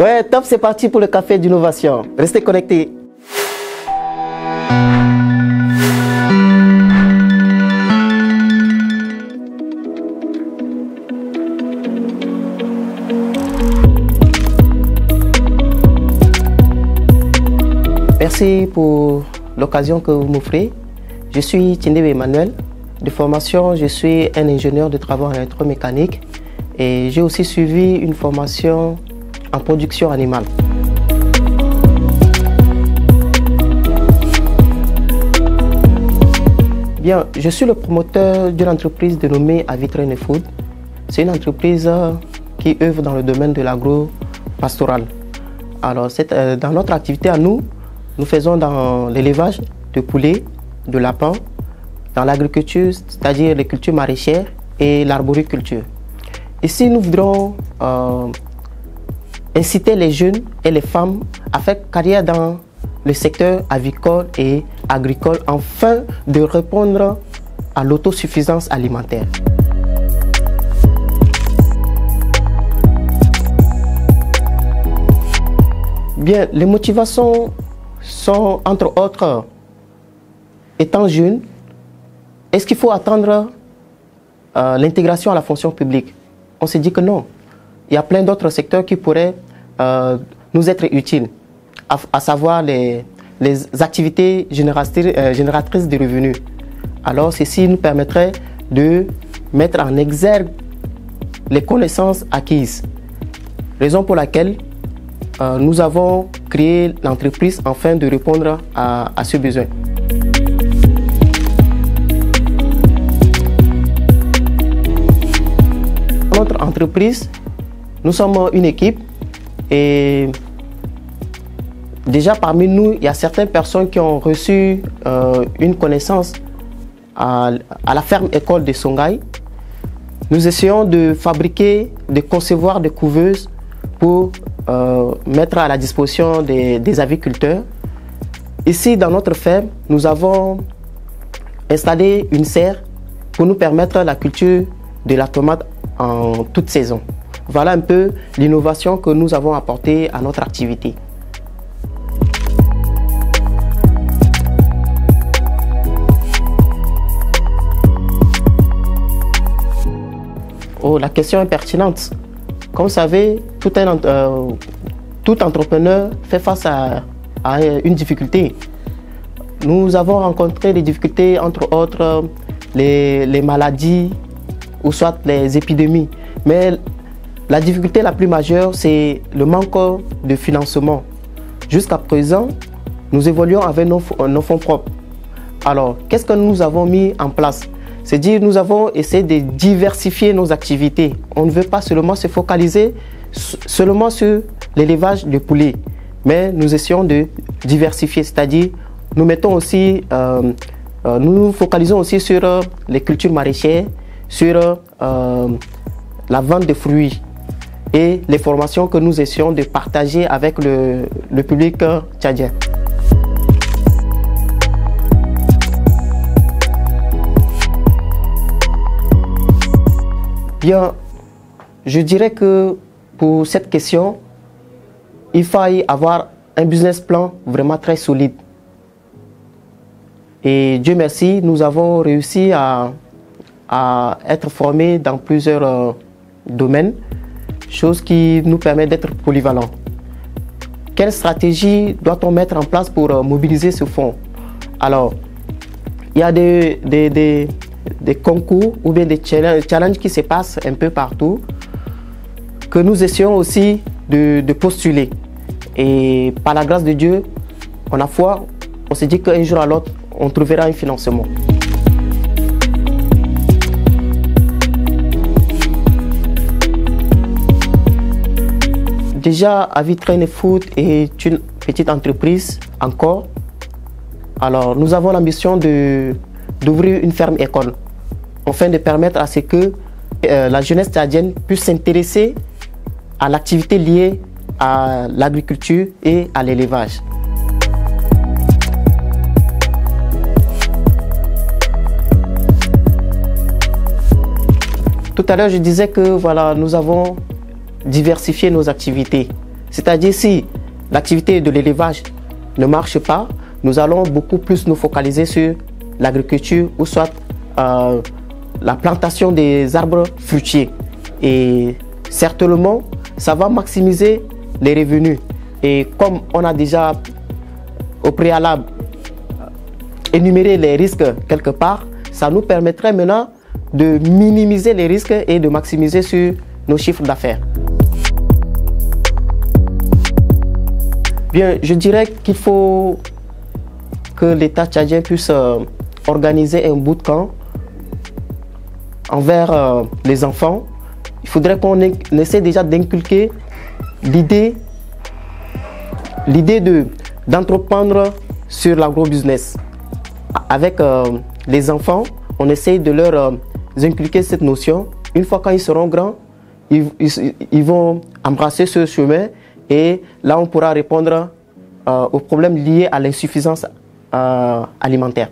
Ouais, top, c'est parti pour le café d'innovation. Restez connectés. Merci pour l'occasion que vous m'offrez. Je suis Tindebe Emmanuel. De formation, je suis un ingénieur de travaux en électromécanique et j'ai aussi suivi une formation en production animale. Bien, je suis le promoteur d'une entreprise dénommée Avitrain Food. C'est une entreprise qui œuvre dans le domaine de l'agro-pastoral. Alors, dans notre activité à nous faisons dans l'élevage de poulets, de lapins, dans l'agriculture, c'est-à-dire les cultures maraîchères et l'arboriculture. Ici, nous voudrons inciter les jeunes et les femmes à faire carrière dans le secteur avicole et agricole afin de répondre à l'autosuffisance alimentaire. Bien, les motivations sont entre autres, étant jeune, est-ce qu'il faut attendre l'intégration à la fonction publique? On s'est dit que non. Il y a plein d'autres secteurs qui pourraient nous être utiles, à savoir les activités génératrices de revenus. Alors, ceci nous permettrait de mettre en exergue les connaissances acquises. Raison pour laquelle nous avons créé l'entreprise afin de répondre à ce besoin. Notre entreprise, nous sommes une équipe et déjà parmi nous, il y a certaines personnes qui ont reçu une connaissance à la ferme école de Songhai. Nous essayons de fabriquer, de concevoir des couveuses pour mettre à la disposition des aviculteurs. Ici, dans notre ferme, nous avons installé une serre pour nous permettre la culture de la tomate en toute saison. Voilà un peu l'innovation que nous avons apportée à notre activité. Oh, la question est pertinente. Comme vous savez, tout entrepreneur fait face à une difficulté. Nous avons rencontré des difficultés, entre autres les maladies ou soit les épidémies. Mais la difficulté la plus majeure, c'est le manque de financement. Jusqu'à présent, nous évoluons avec nos fonds propres. Alors, qu'est-ce que nous avons mis en place? C'est dire, nous avons essayé de diversifier nos activités. On ne veut pas seulement se focaliser seulement sur l'élevage de poulets, mais nous essayons de diversifier, c'est-à-dire nous mettons aussi, nous nous focalisons aussi sur les cultures maraîchères, sur la vente de fruits et les formations que nous essayons de partager avec le public tchadien. Bien, je dirais que pour cette question, il faille avoir un business plan vraiment très solide. Et Dieu merci, nous avons réussi à être formés dans plusieurs domaines, chose qui nous permet d'être polyvalents. Quelle stratégie doit-on mettre en place pour mobiliser ce fonds? Alors, il y a des concours ou bien des challenges qui se passent un peu partout que nous essayons aussi de postuler. Et par la grâce de Dieu, on a foi, on se dit qu'un jour à l'autre, on trouvera un financement. Déjà, Avitrain Food est une petite entreprise encore. Alors, nous avons l'ambition d'ouvrir une ferme école afin de permettre à ce que la jeunesse tchadienne puisse s'intéresser à l'activité liée à l'agriculture et à l'élevage. Tout à l'heure, je disais que voilà, nous avons diversifié nos activités. C'est-à-dire si l'activité de l'élevage ne marche pas, nous allons beaucoup plus nous focaliser sur l'agriculture ou soit la plantation des arbres fruitiers. Et certainement, ça va maximiser les revenus. Et comme on a déjà au préalable énuméré les risques quelque part, ça nous permettrait maintenant de minimiser les risques et de maximiser sur nos chiffres d'affaires. Bien, je dirais qu'il faut que l'État tchadien puisse organiser un bootcamp envers les enfants. Il faudrait qu'on essaie déjà d'inculquer l'idée d'entreprendre sur l'agrobusiness. Avec les enfants, on essaie de leur inculquer cette notion. Une fois quand ils seront grands, ils vont embrasser ce chemin et là on pourra répondre aux problèmes liés à l'insuffisance alimentaire.